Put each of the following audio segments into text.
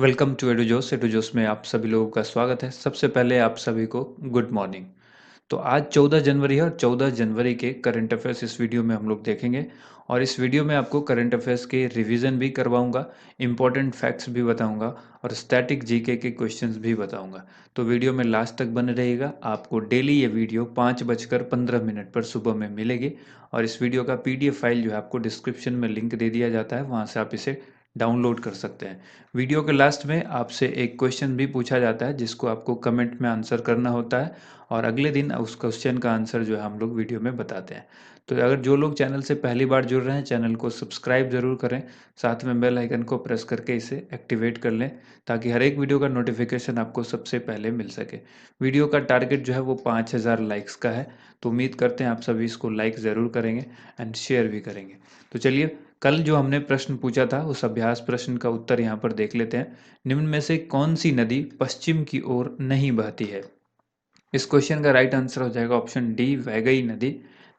Welcome to एडुजोस में आप सभी लोगों का स्वागत है। सबसे पहले आप सभी को गुड मॉर्निंग। तो आज 14 जनवरी है और 14 जनवरी के करंट अफेयर्स इस वीडियो में हम लोग देखेंगे और इस वीडियो में आपको करंट अफेयर्स के रिवीजन भी करवाऊंगा, इंपॉर्टेंट फैक्ट्स भी बताऊंगा और स्टैटिक जीके के क्वेश्चंस भी बताऊंगा। तो वीडियो में लास्ट तक बने रहिएगा। आपको डेली ये वीडियो 5:15 पर सुबह में मिलेगी और इस वीडियो का पीडीएफ फाइल जो है आपको डिस्क्रिप्शन में लिंक दे दिया जाता है, वहाँ से आप इसे डाउनलोड कर सकते हैं। वीडियो के लास्ट में आपसे एक क्वेश्चन भी पूछा जाता है जिसको आपको कमेंट में आंसर करना होता है और अगले दिन उस क्वेश्चन का आंसर जो है हम लोग वीडियो में बताते हैं। तो अगर जो लोग चैनल से पहली बार जुड़ रहे हैं, चैनल को सब्सक्राइब जरूर करें, साथ में बेल आइकन को प्रेस करके इसे एक्टिवेट कर लें ताकि हर एक वीडियो का नोटिफिकेशन आपको सबसे पहले मिल सके। वीडियो का टारगेट जो है वो 5000 लाइक्स का है, तो उम्मीद करते हैं आप सभी इसको लाइक ज़रूर करेंगे एंड शेयर भी करेंगे। तो चलिए, कल जो हमने प्रश्न पूछा था उस अभ्यास प्रश्न का उत्तर यहाँ पर देख लेते हैं। निम्न में से कौन सी नदी पश्चिम की ओर नहीं बहती है? इस क्वेश्चन का राइट आंसर हो जाएगा ऑप्शन डी, वैगई नदी।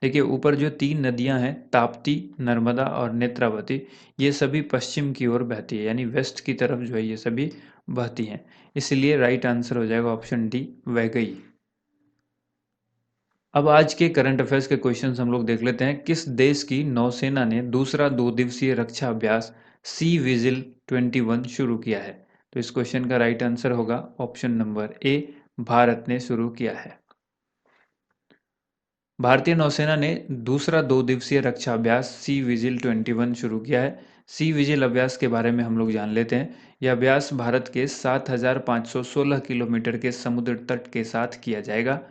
देखिए, ऊपर जो तीन नदियां हैं, ताप्ती, नर्मदा और नेत्रावती, ये सभी पश्चिम की ओर बहती है, यानी वेस्ट की तरफ जो है ये सभी बहती हैं। इसलिए राइट आंसर हो जाएगा ऑप्शन डी, वैगई। अब आज के करंट अफेयर्स के क्वेश्चंस हम लोग देख लेते हैं। किस देश की नौसेना ने दूसरा 2 दिवसीय रक्षा अभ्यास सी विजिल 21 शुरू किया है? तो इस क्वेश्चन का राइट आंसर होगा ऑप्शन नंबर ए, भारत ने शुरू किया है। भारतीय नौसेना ने दूसरा 2 दिवसीय रक्षा अभ्यास सी विजिल 21 शुरू किया है। सी विजिल अभ्यास के बारे में हम लोग जान लेते हैं। यह अभ्यास भारत के 7516 किलोमीटर के समुद्र तट के साथ किया जाएगा।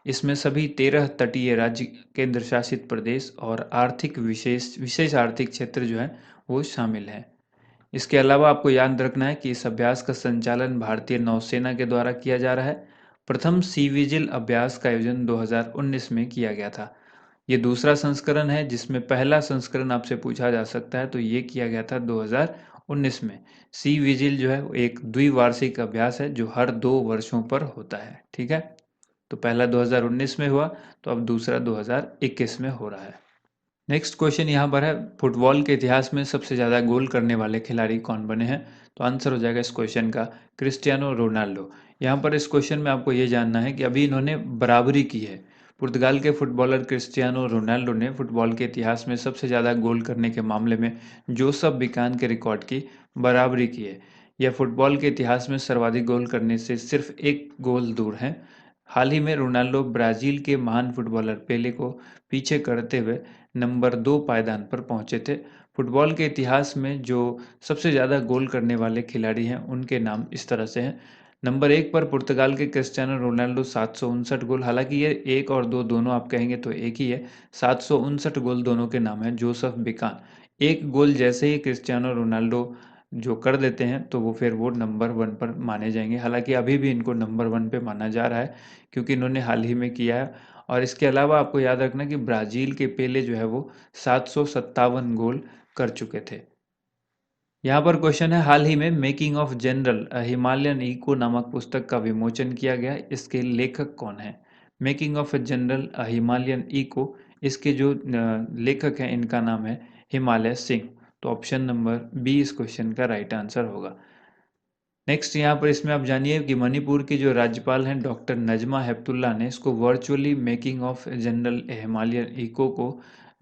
इसमें सभी 13 तटीय राज्य, केंद्र शासित प्रदेश और आर्थिक विशेष विशेष आर्थिक क्षेत्र जो है वो शामिल हैं। इसके अलावा आपको याद रखना है कि इस अभ्यास का संचालन भारतीय नौसेना के द्वारा किया जा रहा है। प्रथम सी विजिल अभ्यास का आयोजन 2019 में किया गया था। ये दूसरा संस्करण है, जिसमें पहला संस्करण आपसे पूछा जा सकता है तो ये किया गया था 2019 में। सी विजिल जो है वो एक द्विवार्षिक अभ्यास है जो हर 2 वर्षों पर होता है। ठीक है, तो पहला 2019 में हुआ, तो अब दूसरा 2021 में हो रहा है। नेक्स्ट क्वेश्चन यहाँ पर है, फुटबॉल के इतिहास में सबसे ज़्यादा गोल करने वाले खिलाड़ी कौन बने हैं? तो आंसर हो जाएगा इस क्वेश्चन का क्रिस्टियानो रोनाल्डो। यहाँ पर इस क्वेश्चन में आपको ये जानना है कि अभी इन्होंने बराबरी की है। पुर्तगाल के फुटबॉलर क्रिस्टियानो रोनाल्डो ने फुटबॉल के इतिहास में सबसे ज़्यादा गोल करने के मामले में जोसफ बिकान के रिकॉर्ड की बराबरी की है। यह फुटबॉल के इतिहास में सर्वाधिक गोल करने से सिर्फ एक गोल दूर है। हाल ही में रोनाल्डो ब्राज़ील के महान फुटबॉलर पेले को पीछे करते हुए नंबर 2 पायदान पर पहुंचे थे। फुटबॉल के इतिहास में जो सबसे ज़्यादा गोल करने वाले खिलाड़ी हैं उनके नाम इस तरह से हैं। नंबर 1 पर पुर्तगाल के क्रिस्टियानो रोनाल्डो 759 गोल, हालांकि ये 1 और 2 दोनों आप कहेंगे तो एक ही है। 759 गोल दोनों के नाम हैं जोसफ बिकान। एक गोल जैसे ही क्रिस्टियानो रोनाल्डो जो कर देते हैं तो वो फिर वो नंबर 1 पर माने जाएंगे। हालांकि अभी भी इनको नंबर 1 पे माना जा रहा है क्योंकि इन्होंने हाल ही में किया है। और इसके अलावा आपको याद रखना कि ब्राज़ील के पेले जो है वो 757 गोल कर चुके थे। यहाँ पर क्वेश्चन है, हाल ही में making of general a Himalayan echo नामक पुस्तक का विमोचन किया गया। इसके लेखक कौन है? Making of a general a Himalayan echo, इसके जो लेखक हैं इनका नाम है हिमालय सिंह। तो ऑप्शन नंबर बी इस क्वेश्चन का राइट आंसर होगा। नेक्स्ट यहाँ पर इसमें आप जानिए कि मणिपुर के जो राज्यपाल हैं डॉक्टर नजमा हेपतुल्ला ने इसको virtually making of general Himalayan echo को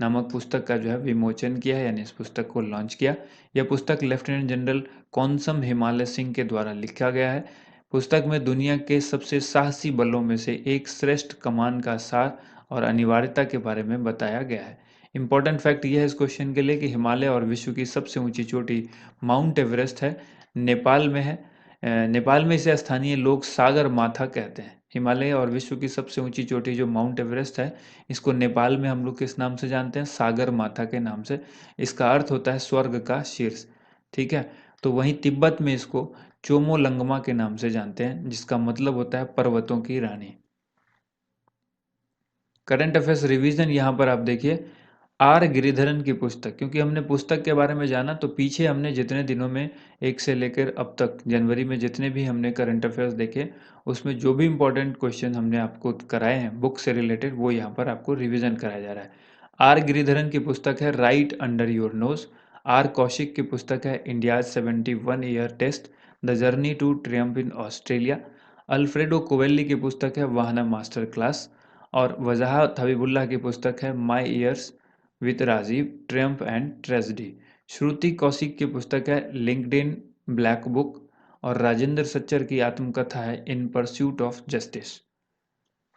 नामक पुस्तक का जो है विमोचन किया है, यानी इस पुस्तक को लॉन्च किया। यह पुस्तक लेफ्टिनेंट जनरल कौनसम हिमालय सिंह के द्वारा लिखा गया है। पुस्तक में दुनिया के सबसे साहसी बलों में से एक श्रेष्ठ कमान का सार और अनिवार्यता के बारे में बताया गया है। इंपॉर्टेंट फैक्ट यह है इस क्वेश्चन के लिए कि हिमालय और विश्व की सबसे ऊंची चोटी माउंट एवरेस्ट है, नेपाल में है। नेपाल में इसे स्थानीय लोग सागर माथा कहते हैं। हिमालय और विश्व की सबसे ऊंची चोटी जो माउंट एवरेस्ट है, इसको नेपाल में हम लोग किस नाम से जानते हैं? सागर माथा के नाम से। इसका अर्थ होता है स्वर्ग का शीर्ष। ठीक है, तो वहीं तिब्बत में इसको चोमोलंगमा के नाम से जानते हैं, जिसका मतलब होता है पर्वतों की रानी। करंट अफेयर्स रिवीजन यहाँ पर आप देखिए, आर गिरिधरन की पुस्तक, क्योंकि हमने पुस्तक के बारे में जाना तो पीछे हमने जितने दिनों में एक से लेकर अब तक जनवरी में जितने भी हमने करंट अफेयर्स देखे, उसमें जो भी इम्पोर्टेंट क्वेश्चन हमने आपको कराए हैं बुक से रिलेटेड, वो यहाँ पर आपको रिवीजन कराया जा रहा है। आर गिरिधरन की पुस्तक है right under your nose. R Kaushik की पुस्तक है India 71 year test the journey to triumph in Australia. Alfredo Covelli की पुस्तक है वाहना मास्टर क्लास। और वजाहत हबीबुल्लाह की पुस्तक है my years with Rajiv, triumph and tragedy. Shruti Kaushik की पुस्तक है लिंक्डइन ब्लैक बुक। और राजेंद्र सच्चर की आत्मकथा है in pursuit of justice.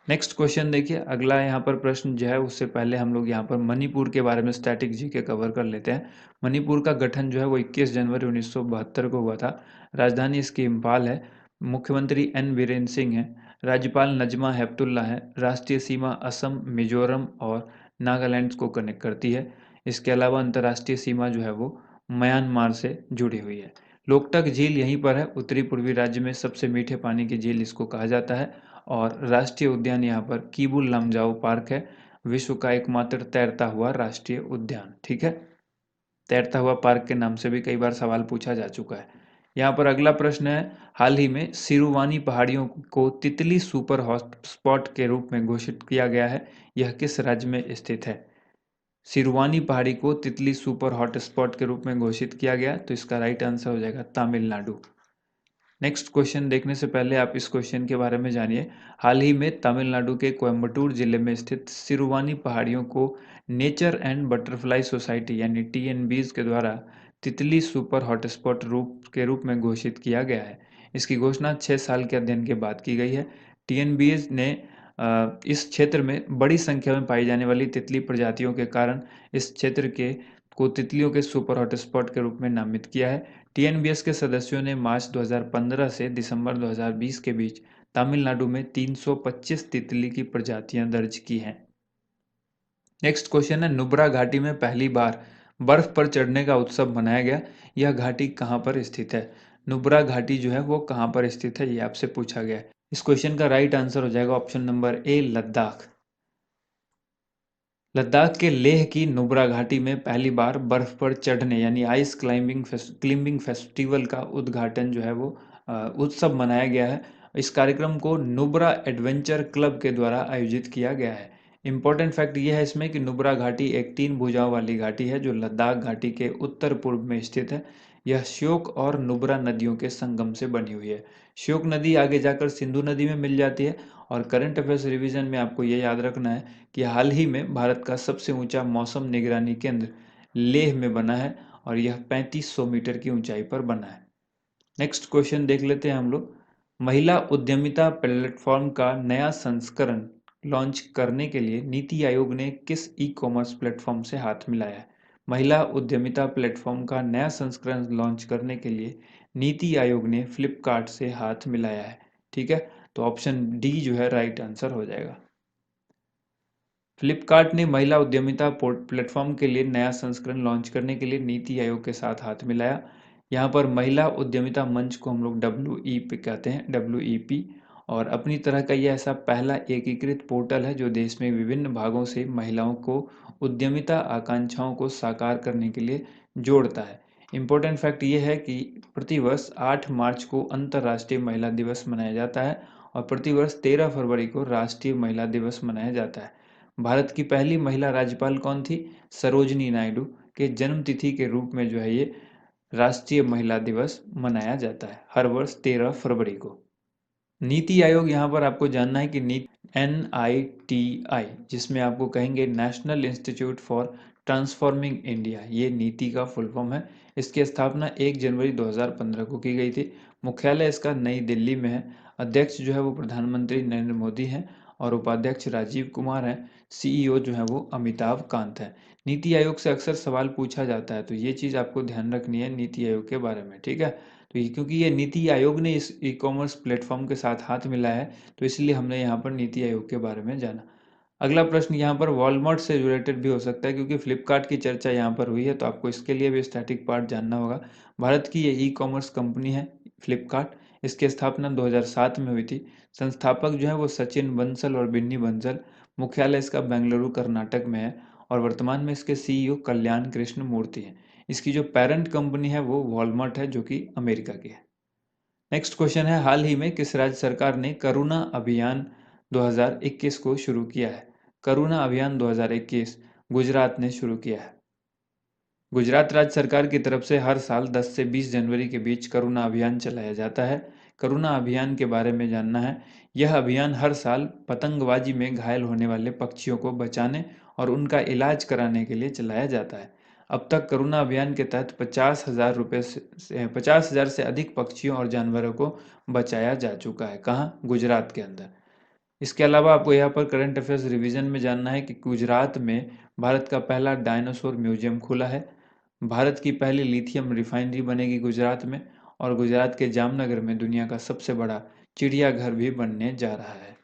Next question देखिए, अगला यहाँ पर प्रश्न जो है उससे पहले हम लोग यहाँ पर मणिपुर के बारे में स्टैटिक जीके कवर कर लेते हैं। मणिपुर का गठन जो है वो 21 जनवरी 1972 को हुआ था। राजधानी इसकी इम्फाल है। मुख्यमंत्री एन बीरेन सिंह है। राज्यपाल नजमा हेपतुल्ला है। राष्ट्रीय सीमा असम, मिजोरम और नागालैंड को कनेक्ट करती है। इसके अलावा अंतर्राष्ट्रीय सीमा जो है वो म्यांमार से जुड़ी हुई है। लोकटक झील यहीं पर है। उत्तरी पूर्वी राज्य में सबसे मीठे पानी की झील इसको कहा जाता है। और राष्ट्रीय उद्यान यहाँ पर कीबुल लमजाओ पार्क है, विश्व का एकमात्र तैरता हुआ राष्ट्रीय उद्यान। ठीक है, तैरता हुआ पार्क के नाम से भी कई बार सवाल पूछा जा चुका है। यहाँ पर अगला प्रश्न है, हाल ही में सिरुवानी पहाड़ियों को तितली सुपर हॉटस्पॉट के रूप में घोषित किया गया है। यह किस राज्य में स्थित है? सिरुवानी पहाड़ी को तितली सुपर हॉटस्पॉट के रूप में घोषित किया गया, तो इसका राइट आंसर हो जाएगा तमिलनाडु। नेक्स्ट क्वेश्चन देखने से पहले आप इस क्वेश्चन के बारे में जानिए। हाल ही में तमिलनाडु के कोयम्बटूर जिले में स्थित सिरुवानी पहाड़ियों को नेचर एंड बटरफ्लाई सोसाइटी यानी टीएनबीज के द्वारा तितली सुपर हॉटस्पॉट के रूप में घोषित किया गया है। इसकी घोषणा 6 साल के अध्ययन के बाद की गई है। टीएनबीज ने इस क्षेत्र में बड़ी संख्या में पाई जाने वाली तितली प्रजातियों के कारण इस क्षेत्र के को तितलियों के सुपर हॉटस्पॉट के रूप में नामित किया है। टीएनबीएस के सदस्यों ने मार्च 2015 से दिसंबर 2020 के बीच तमिलनाडु में 325 तितली की प्रजातियां दर्ज की हैं। नेक्स्ट क्वेश्चन है, नुब्रा घाटी में पहली बार बर्फ पर चढ़ने का उत्सव मनाया गया। यह घाटी कहाँ पर स्थित है? नुब्रा घाटी जो है वो कहाँ पर स्थित है, ये आपसे पूछा गया है। इस क्वेश्चन का राइट आंसर हो जाएगा option number A, Ladakh. Ladakh के लेह की नुब्रा घाटी में पहली बार बर्फ पर चढ़ने यानी आइस क्लाइंबिंग फेस्टिवल का उद्घाटन जो है वो उत्सव मनाया गया है। इस कार्यक्रम को नुब्रा एडवेंचर क्लब के द्वारा आयोजित किया गया है। इम्पोर्टेंट फैक्ट ये है इसमें कि नुब्रा घाटी एक 3 भुजाओं वाली घाटी है जो लद्दाख घाटी के उत्तर पूर्व में स्थित है। यह श्योक और नुब्रा नदियों के संगम से बनी हुई है। श्योक नदी आगे जाकर सिंधु नदी में मिल जाती है। और करंट अफेयर्स रिवीजन में आपको ये याद रखना है कि हाल ही में भारत का सबसे ऊंचा मौसम निगरानी केंद्र लेह में बना है और यह 3500 मीटर की ऊंचाई पर बना है। नेक्स्ट क्वेश्चन देख लेते हैं हम लोग। महिला उद्यमिता प्लेटफॉर्म का नया संस्करण लॉन्च करने के लिए नीति आयोग ने किस ई कॉमर्स प्लेटफॉर्म से हाथ मिलाया है? महिला उद्यमिता प्लेटफॉर्म का नया संस्करण लॉन्च करने के लिए नीति आयोग ने फ्लिपकार्ट से हाथ मिलाया है। ठीक है, तो ऑप्शन डी जो है राइट आंसर हो जाएगा। फ्लिपकार्ट ने महिला उद्यमिता प्लेटफॉर्म के लिए नया संस्करण लॉन्च करने के लिए नीति आयोग के साथ हाथ मिलाया। यहाँ पर महिला उद्यमिता मंच को हम लोग WEP कहते हैं, WEP। और अपनी तरह का यह ऐसा पहला एकीकृत पोर्टल है जो देश में विभिन्न भागों से महिलाओं को उद्यमिता आकांक्षाओं को साकार करने के लिए जोड़ता है। इम्पोर्टेंट फैक्ट ये है कि प्रतिवर्ष 8 मार्च को अंतर्राष्ट्रीय महिला दिवस मनाया जाता है और प्रतिवर्ष 13 फरवरी को राष्ट्रीय महिला दिवस मनाया जाता है। भारत की पहली महिला राज्यपाल कौन थी? सरोजनी नायडू के जन्म तिथि के रूप में जो है ये राष्ट्रीय महिला दिवस मनाया जाता है हर वर्ष 13 फरवरी को। नीति आयोग यहाँ पर आपको जानना है कि NITI, जिसमें आपको कहेंगे national institute for transforming India, ये नीति का फुल फॉर्म है। इसकी स्थापना 1 जनवरी 2015 को की गई थी। मुख्यालय इसका नई दिल्ली में है। अध्यक्ष जो है वो प्रधानमंत्री नरेंद्र मोदी हैं और उपाध्यक्ष राजीव कुमार हैं। CEO जो है वो अमिताभ कांत है। नीति आयोग से अक्सर सवाल पूछा जाता है, तो ये चीज़ आपको ध्यान रखनी है नीति आयोग के बारे में। ठीक है, तो क्योंकि ये नीति आयोग ने इस ई कॉमर्स प्लेटफॉर्म के साथ हाथ मिलाया है, तो इसलिए हमने यहाँ पर नीति आयोग के बारे में जाना। अगला प्रश्न यहाँ पर वॉलमार्ट से रिलेटेड भी हो सकता है क्योंकि फ्लिपकार्ट की चर्चा यहाँ पर हुई है, तो आपको इसके लिए भी स्टैटिक पार्ट जानना होगा। भारत की ये ई कॉमर्स कंपनी है फ्लिपकार्ट। इसकी स्थापना 2007 में हुई थी। संस्थापक जो है वो सचिन बंसल और बिन्नी बंसल। मुख्यालय इसका बेंगलुरु कर्नाटक में है और वर्तमान में इसके CEO कल्याण कृष्ण मूर्ति हैं। इसकी जो पेरेंट कंपनी है वो वॉलमार्ट है जो कि अमेरिका की है। नेक्स्ट क्वेश्चन है, हाल ही में किस राज्य सरकार ने करुणा अभियान 2021 को शुरू किया है? करुणा अभियान 2021 गुजरात ने शुरू किया है। गुजरात राज्य सरकार की तरफ से हर साल 10 से 20 जनवरी के बीच करुणा अभियान चलाया जाता है। करुणा अभियान के बारे में जानना है। यह अभियान हर साल पतंगबाजी में घायल होने वाले पक्षियों को बचाने और उनका इलाज कराने के लिए चलाया जाता है। अब तक करुणा अभियान के तहत 50,000 से अधिक पक्षियों और जानवरों को बचाया जा चुका है। कहाँ? गुजरात के अंदर। इसके अलावा आपको यहाँ पर करंट अफेयर्स रिवीजन में जानना है कि गुजरात में भारत का पहला डायनासोर म्यूजियम खुला है। भारत की पहली लिथियम रिफाइनरी बनेगी गुजरात में। और गुजरात के जामनगर में दुनिया का सबसे बड़ा चिड़ियाघर भी बनने जा रहा है।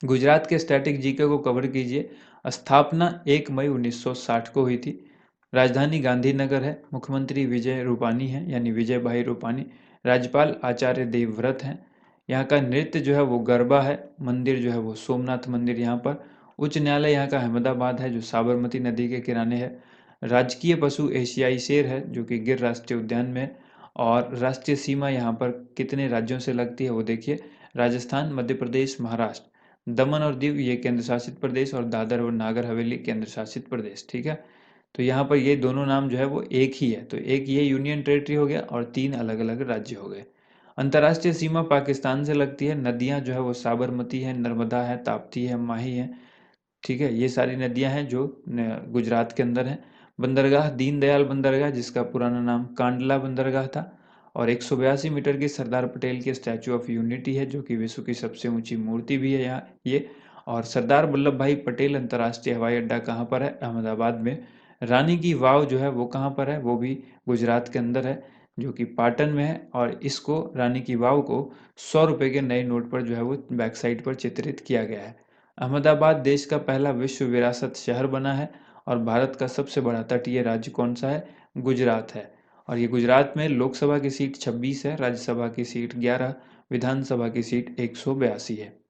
गुजरात के स्टैटिक जीके को कवर कीजिए। स्थापना 1 मई 1960 को हुई थी। राजधानी गांधीनगर है। मुख्यमंत्री विजय रूपानी है, यानी विजय भाई रूपानी। राज्यपाल आचार्य देवव्रत हैं। यहाँ का नृत्य जो है वो गरबा है। मंदिर जो है वो सोमनाथ मंदिर यहाँ पर। उच्च न्यायालय यहाँ का अहमदाबाद है, जो साबरमती नदी के किनारे है। राजकीय पशु एशियाई शेर है, जो कि गिर राष्ट्रीय उद्यान में है। और राष्ट्रीय सीमा यहाँ पर कितने राज्यों से लगती है वो देखिए। राजस्थान, मध्य प्रदेश, महाराष्ट्र। दमन और दीव ये केंद्र शासित प्रदेश, और दादर और नागर हवेली केंद्र शासित प्रदेश। ठीक है, तो यहाँ पर ये दोनों नाम जो है वो एक ही है, तो एक ये यूनियन टेरिटरी हो गया और 3 अलग अलग राज्य हो गए। अंतर्राष्ट्रीय सीमा पाकिस्तान से लगती है। नदियाँ जो है वो साबरमती है, नर्मदा है, ताप्ती है, माही है। ठीक है, ये सारी नदियां हैं जो गुजरात के अंदर हैं। बंदरगाह दीनदयाल बंदरगाह, जिसका पुराना नाम कांडला बंदरगाह था। और 182 मीटर की सरदार पटेल की स्टैचू ऑफ यूनिटी है, जो कि विश्व की सबसे ऊंची मूर्ति भी है यहाँ ये। और सरदार वल्लभ भाई पटेल अंतर्राष्ट्रीय हवाई अड्डा कहाँ पर है? अहमदाबाद में। रानी की वाव जो है वो कहाँ पर है? वो भी गुजरात के अंदर है, जो कि पाटन में है। और इसको, रानी की वाव को, 100 रुपए के नए नोट पर जो है वो बैक साइड पर चित्रित किया गया है। अहमदाबाद देश का पहला विश्व विरासत शहर बना है। और भारत का सबसे बड़ा तटीय राज्य कौन सा है? गुजरात है। और ये गुजरात में लोकसभा की सीट 26 है, राज्यसभा की सीट 11, विधानसभा की सीट 182 है।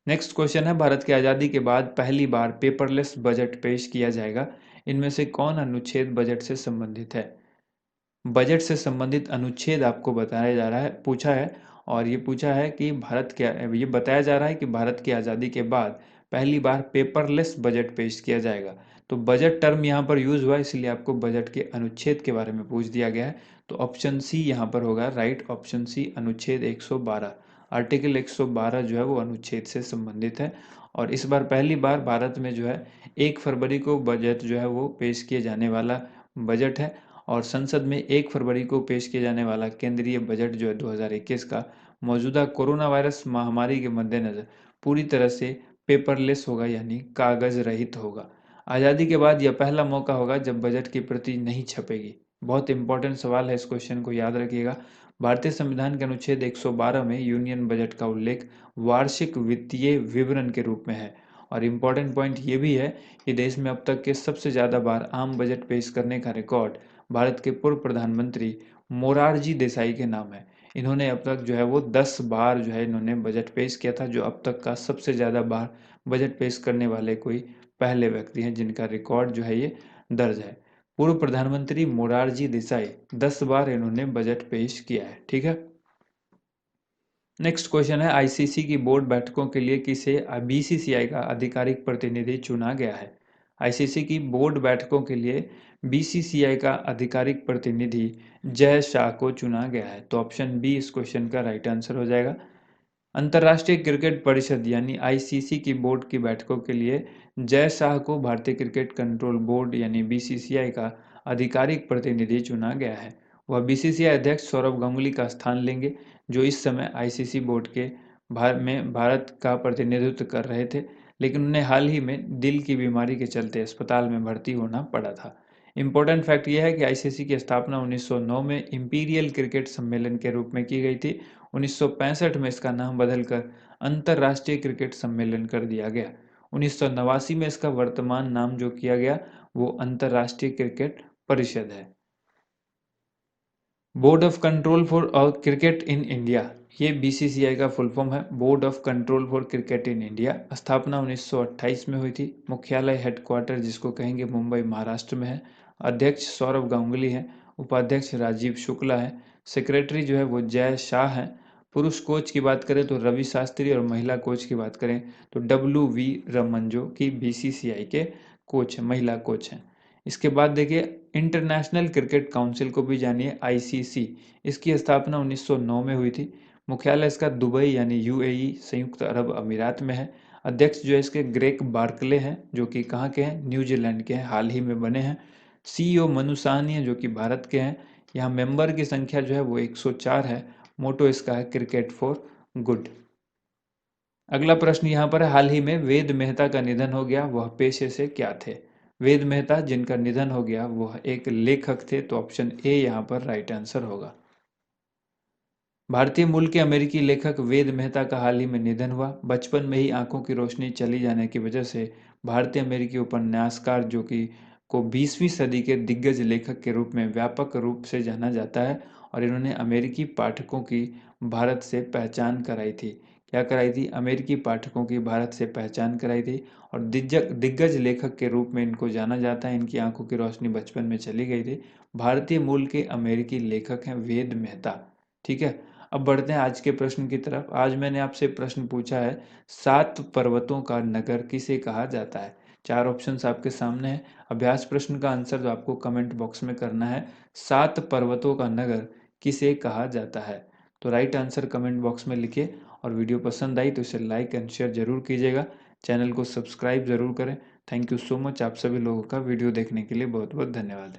नेक्स्ट क्वेश्चन है, भारत की आज़ादी के बाद पहली बार पेपरलेस बजट पेश किया जाएगा। इनमें से कौन अनुच्छेद बजट से संबंधित है? बजट से संबंधित अनुच्छेद आपको बताया जा रहा है, पूछा है। और ये पूछा है कि ये बताया जा रहा है कि भारत की आज़ादी के बाद पहली बार पेपरलेस बजट पेश किया जाएगा। तो बजट टर्म यहाँ पर यूज हुआ, इसलिए आपको बजट के अनुच्छेद के बारे में पूछ दिया गया है। तो ऑप्शन सी यहाँ पर होगा राइट, ऑप्शन सी, अनुच्छेद 112। आर्टिकल 112 जो है वो अनुच्छेद से संबंधित है। और इस बार पहली बार भारत में जो है 1 फरवरी को बजट जो है वो पेश किए जाने वाला बजट है। और संसद में 1 फरवरी को पेश किए जाने वाला केंद्रीय बजट जो है 2021 का, मौजूदा कोरोना वायरस महामारी के मद्देनजर पूरी तरह से पेपरलेस होगा, यानी कागज रहित होगा। आज़ादी के बाद यह पहला मौका होगा जब बजट की प्रति नहीं छपेगी। बहुत इंपॉर्टेंट सवाल है, इस क्वेश्चन को याद रखिएगा। भारतीय संविधान के अनुच्छेद 112 में यूनियन बजट का उल्लेख वार्षिक वित्तीय विवरण के रूप में है। और इम्पॉर्टेंट पॉइंट ये भी है कि देश में अब तक के सबसे ज़्यादा बार आम बजट पेश करने का रिकॉर्ड भारत के पूर्व प्रधानमंत्री मोरारजी देसाई के नाम है। इन्होंने अब तक जो है वो 10 बार जो है इन्होंने बजट पेश किया था, जो अब तक का सबसे ज़्यादा बार बजट पेश करने वाले कोई पहले व्यक्ति हैं, जिनका रिकॉर्ड जो है ये दर्ज है। पूर्व प्रधानमंत्री मोरारजी देसाई 10 बार इन्होंने बजट पेश किया है। ठीक है, नेक्स्ट क्वेश्चन है, आईसीसी की बोर्ड बैठकों के लिए किसे बीसीसीआई का आधिकारिक प्रतिनिधि चुना गया है? आईसीसी की बोर्ड बैठकों के लिए बीसीसीआई का आधिकारिक प्रतिनिधि जय शाह को चुना गया है। तो ऑप्शन बी इस क्वेश्चन का राइट आंसर हो जाएगा। अंतर्राष्ट्रीय क्रिकेट परिषद यानी आईसीसी की बोर्ड की बैठकों के लिए जय शाह को भारतीय क्रिकेट कंट्रोल बोर्ड यानी बीसीसीआई का आधिकारिक प्रतिनिधि चुना गया है। वह बीसीसीआई अध्यक्ष सौरव गांगुली का स्थान लेंगे, जो इस समय आईसीसी बोर्ड के भारत का प्रतिनिधित्व कर रहे थे, लेकिन उन्हें हाल ही में दिल की बीमारी के चलते अस्पताल में भर्ती होना पड़ा था। इम्पोर्टेंट फैक्ट यह है कि आईसीसी की स्थापना 1909 में इंपीरियल क्रिकेट सम्मेलन के रूप में की गई थी। 1965 में इसका नाम बदलकर अंतर्राष्ट्रीय क्रिकेट सम्मेलन कर दिया गया। 1989 में इसका वर्तमान नाम जो किया गया वो अंतर्राष्ट्रीय क्रिकेट परिषद है। Board of control for cricket in India, ये बीसीसीआई का फुल फॉर्म है, board of control for cricket in India. स्थापना 1928 में हुई थी। मुख्यालय हेडक्वार्टर जिसको कहेंगे मुंबई महाराष्ट्र में है। अध्यक्ष सौरव गांगुली है। उपाध्यक्ष राजीव शुक्ला है। सेक्रेटरी जो है वो जय शाह है। पुरुष कोच की बात करें तो रवि शास्त्री, और महिला कोच की बात करें तो डब्ल्यू वी रमन, जो कि बीसीसीआई के कोच हैं, महिला कोच हैं। इसके बाद देखिए इंटरनेशनल क्रिकेट काउंसिल को भी जानिए, आईसीसी। इसकी स्थापना 1909 में हुई थी। मुख्यालय इसका दुबई यानी यूएई संयुक्त अरब अमीरात में है। अध्यक्ष जो है इसके ग्रेग बार्कले हैं, जो कि कहाँ के हैं, न्यूजीलैंड के हैं, हाल ही में बने हैं। सीईओ मनु साहनी है, जो कि भारत के हैं। यहाँ मेंबर की संख्या जो है वो 104 है। मोटो इसका है क्रिकेट फॉर गुड। अगला प्रश्न यहाँ पर है, हाल ही में वेद मेहता का निधन हो गया, वह पेशे से क्या थे? वेद मेहता जिनका निधन हो गया वह एक लेखक थे, तो ऑप्शन ए यहाँ पर राइट आंसर होगा। भारतीय मूल के अमेरिकी लेखक वेद मेहता का हाल ही में निधन हुआ। बचपन में ही आंखों की रोशनी चली जाने की वजह से भारतीय अमेरिकी उपन्यासकार जो कि को 20वीं सदी के दिग्गज लेखक के रूप में व्यापक रूप से जाना जाता है, और इन्होंने अमेरिकी पाठकों की भारत से पहचान कराई थी। क्या कराई थी? अमेरिकी पाठकों की भारत से पहचान कराई थी। और दिग्गज लेखक के रूप में इनको जाना जाता है। इनकी आंखों की रोशनी बचपन में चली गई थी। भारतीय मूल के अमेरिकी लेखक हैं वेद मेहता। ठीक है। अब बढ़ते हैं आज के प्रश्न की तरफ। आज मैंने आपसे प्रश्न पूछा है, 7 पर्वतों का नगर किसे कहा जाता है? 4 ऑप्शंस आपके सामने हैं। अभ्यास प्रश्न का आंसर जो आपको कमेंट बॉक्स में करना है, 7 पर्वतों का नगर किसे कहा जाता है? तो राइट आंसर कमेंट बॉक्स में लिखिए। और वीडियो पसंद आई तो इसे लाइक एंड शेयर जरूर कीजिएगा। चैनल को सब्सक्राइब जरूर करें। Thank you so much. आप सभी लोगों का वीडियो देखने के लिए बहुत बहुत धन्यवाद।